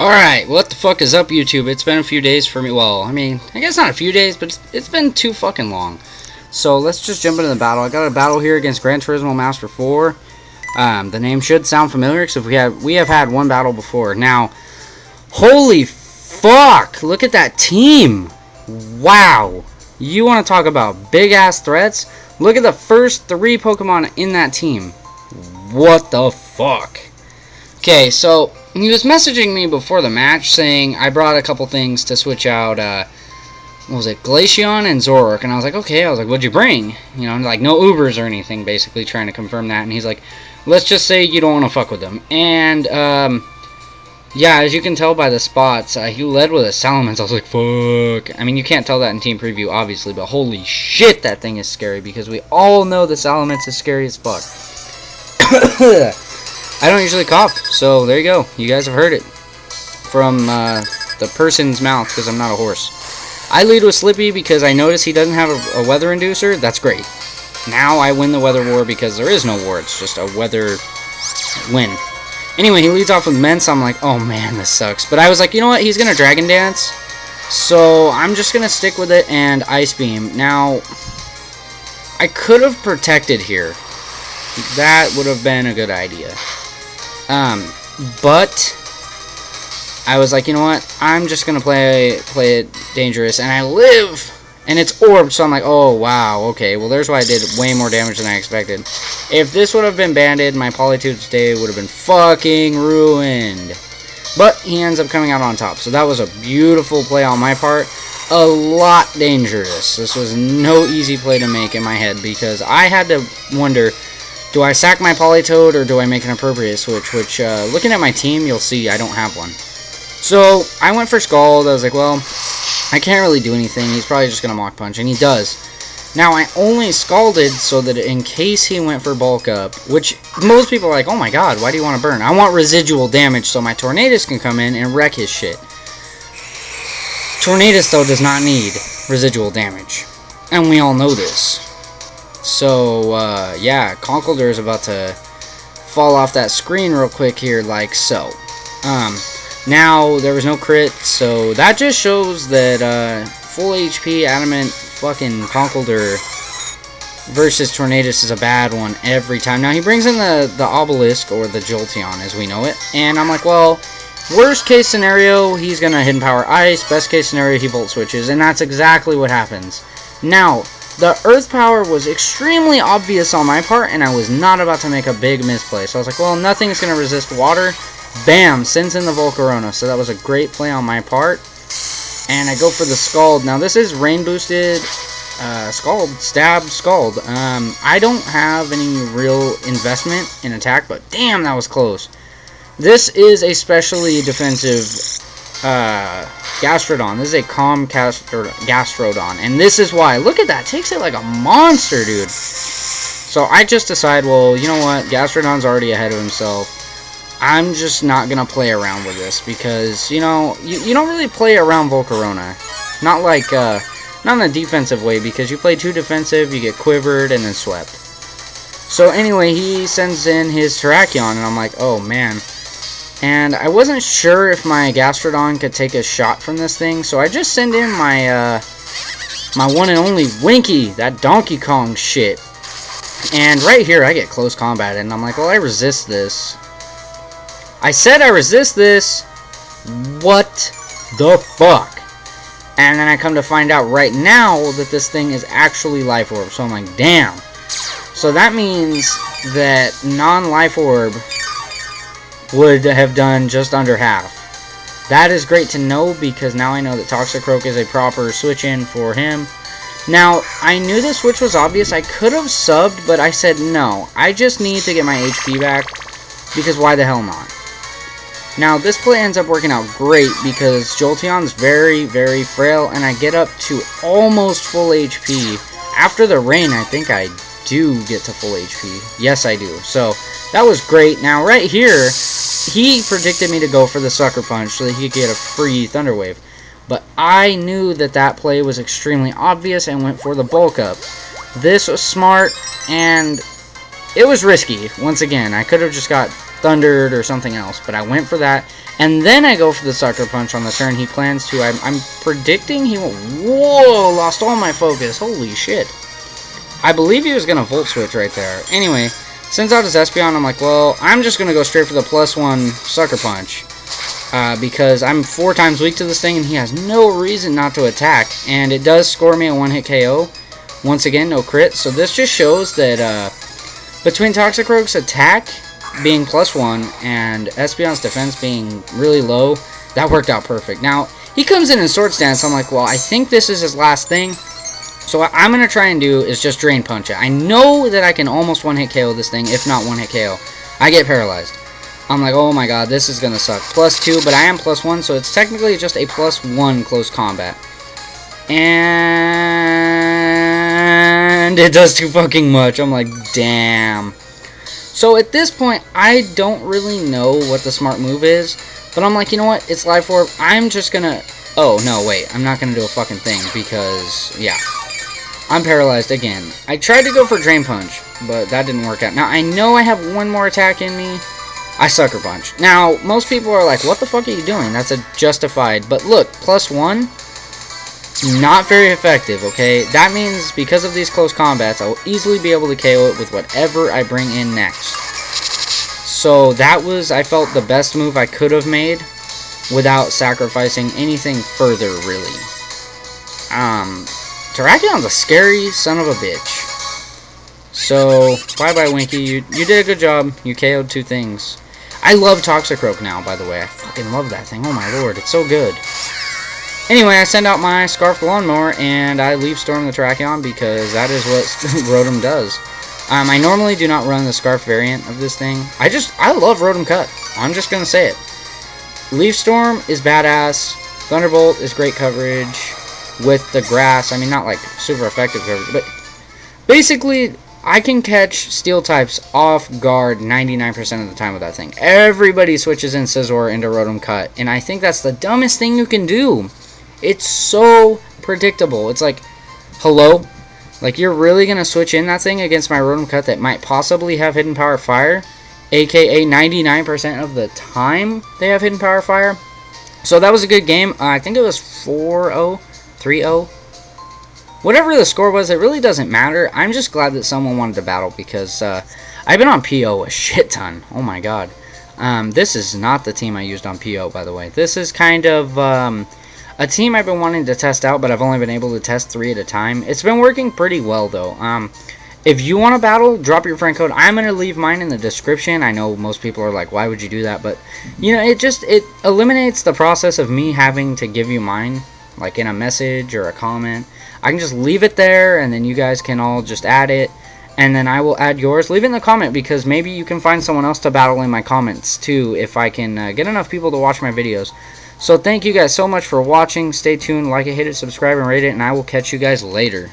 Alright, what the fuck is up, YouTube? It's been a few days for me. Well, I mean, I guess not a few days, but it's been too fucking long. So let's just jump into the battle. I got a battle here against GranTurismoMaster4. The name should sound familiar because we have had one battle before. Now, holy fuck! Look at that team! Wow! You want to talk about big ass threats? Look at the first 3 Pokemon in that team. What the fuck? Okay, so he was messaging me before the match saying I brought a couple things to switch out, what was it, Glaceon and Zoroark, and I was like, okay, what'd you bring? You know, like, no Ubers or anything, basically trying to confirm that, and he's like, let's just say you don't want to fuck with them, and, yeah, as you can tell by the spots, he led with a Salamence. I was like, fuck. I mean, you can't tell that in team preview, obviously, but holy shit, that thing is scary, because we all know the Salamence is scary as fuck. I don't usually cough, so there you go. You guys have heard it from the person's mouth, because I'm not a horse. I lead with Slippy because I notice he doesn't have a weather inducer. That's great. Now I win the weather war because there is no war. It's just a weather win. Anyway, he leads off with Mence. I'm like, oh man, this sucks. But I was like, you know what? He's going to Dragon Dance. So I'm just going to stick with it and Ice Beam. Now, I could have protected here. That would have been a good idea. But I was like, you know what? I'm just gonna play it dangerous, and I live, and it's orbed. So I'm like, oh wow, okay. Well, there's why I did way more damage than I expected. If this would have been banded, my Politude's day would have been fucking ruined. But he ends up coming out on top. So that was a beautiful play on my part. A lot dangerous. This was no easy play to make in my head because I had to wonder, do I sack my Politoed or do I make an appropriate switch? Which, looking at my team, you'll see I don't have one. So, I went for Scald. I was like, well, I can't really do anything. He's probably just going to Mach Punch, and he does. Now, I only Scalded so that in case he went for Bulk Up, which most people are like, oh my god, why do you want to burn? I want residual damage so my Tornadus can come in and wreck his shit. Tornadus, though, does not need residual damage. And we all know this. So, yeah, Conkeldurr is about to fall off that screen real quick here, like so. Now, there was no crit, so that just shows that, full HP, Adamant, fucking Conkeldurr versus Tornadus is a bad one every time. Now, he brings in the Obelisk, or the Jolteon, as we know it, and I'm like, well, worst case scenario, he's gonna Hidden Power Ice, best case scenario, he Volt Switches, and that's exactly what happens. Now, the Earth Power was extremely obvious on my part, and I was not about to make a big misplay. So I was like, well, nothing's going to resist water. Bam! Sends in the Volcarona. So that was a great play on my part. And I go for the Scald. Now, this is rain-boosted Scald. Stab Scald. I don't have any real investment in attack, but damn, that was close. This is a specially defensive Gastrodon. This is a calm Gastrodon, and this is why. Look at that, takes it like a monster, dude. So I just decide, well, you know what, Gastrodon's already ahead of himself. I'm just not gonna play around with this because, you know, you don't really play around Volcarona. Not like not in a defensive way, because you play too defensive, you get quivered and then swept. So anyway, he sends in his Terrakion, and I'm like, oh man. And I wasn't sure if my Gastrodon could take a shot from this thing, so I just send in my my one and only Winky, that Donkey Kong shit. And right here, I get close combat, and I'm like, well, I resist this. I said I resist this. What the fuck? And then I come to find out right now that this thing is actually Life Orb, so I'm like, damn. So that means that non-Life Orb would have done just under half. That is great to know, because now I know that Toxicroak is a proper switch-in for him. Now, I knew the switch was obvious. I could have subbed, but I said no. I just need to get my HP back, because why the hell not? Now, this play ends up working out great, because Jolteon's very, very frail, and I get up to almost full HP. After the rain, I think I do get to full HP. Yes, I do. So, that was great. Now, right here, he predicted me to go for the Sucker Punch so that he could get a free Thunder Wave. But I knew that that play was extremely obvious and went for the Bulk Up. This was smart, and it was risky. Once again, I could have just got thundered or something else, but I went for that. And then I go for the Sucker Punch on the turn he plans to. I'm predicting he won't. Whoa, lost all my focus. Holy shit. I believe he was going to Volt Switch right there. Anyway, sends out his Espeon. I'm like, well, I'm just going to go straight for the +1 Sucker Punch. Because I'm 4 times weak to this thing, and he has no reason not to attack. And it does score me a 1-hit KO. Once again, no crit. So this just shows that between Toxicroak's attack being +1 and Espeon's defense being really low, that worked out perfect. Now, he comes in Sword Stance. I'm like, well, I think this is his last thing. So what I'm going to try and do is just Drain Punch it. I know that I can almost 1-hit KO this thing, if not 1-hit KO. I get paralyzed. I'm like, oh my god, this is going to suck. +2, but I am +1, so it's technically just a +1 close combat. And it does too fucking much. I'm like, damn. So at this point, I don't really know what the smart move is. But I'm like, you know what? It's Life Orb. I'm just going to... Oh, no, wait. I'm not going to do a fucking thing because, yeah. I'm paralyzed again. I tried to go for Drain Punch, but that didn't work out. Now, I know I have one more attack in me. I Sucker Punch. Now, most people are like, what the fuck are you doing? That's a justified. But look, +1, not very effective, okay? That means because of these close combats, I will easily be able to KO it with whatever I bring in next. So that was, I felt, the best move I could have made without sacrificing anything further, really. Terrakions a scary son of a bitch. So, bye-bye, Winky. You did a good job. You KO'd 2 things. I love Toxicroak now, by the way. I fucking love that thing. Oh my lord, it's so good. Anyway, I send out my Scarfed Lawnmower, and I Leaf Storm the Terrakion because that is what Rotom does. I normally do not run the Scarf variant of this thing. I love Rotom Cut. I'm just gonna say it. Leaf Storm is badass. Thunderbolt is great coverage with the grass. I mean, not like super effective coverage, but basically, I can catch Steel types off guard 99% of the time with that thing. Everybody switches in Scizor into Rotom Cut, and I think that's the dumbest thing you can do. It's so predictable. It's like, hello? Like, you're really going to switch in that thing against my Rotom Cut that might possibly have Hidden Power Fire? AKA 99% of the time they have Hidden Power Fire. So that was a good game. I think it was 4-0, 3-0. Whatever the score was, it really doesn't matter. I'm just glad that someone wanted to battle because I've been on PO a shit ton. Oh my god. This is not the team I used on PO, by the way. This is kind of a team I've been wanting to test out, but I've only been able to test 3 at a time. It's been working pretty well, though. If you want to battle, drop your friend code. I'm going to leave mine in the description. I know most people are like, why would you do that? But, you know, it eliminates the process of me having to give you mine, like in a message or a comment. I can just leave it there, and then you guys can all just add it, and then I will add yours. Leave it in the comment, because maybe you can find someone else to battle in my comments, too, if I can get enough people to watch my videos. So thank you guys so much for watching. Stay tuned, like it, hit it, subscribe, and rate it, and I will catch you guys later.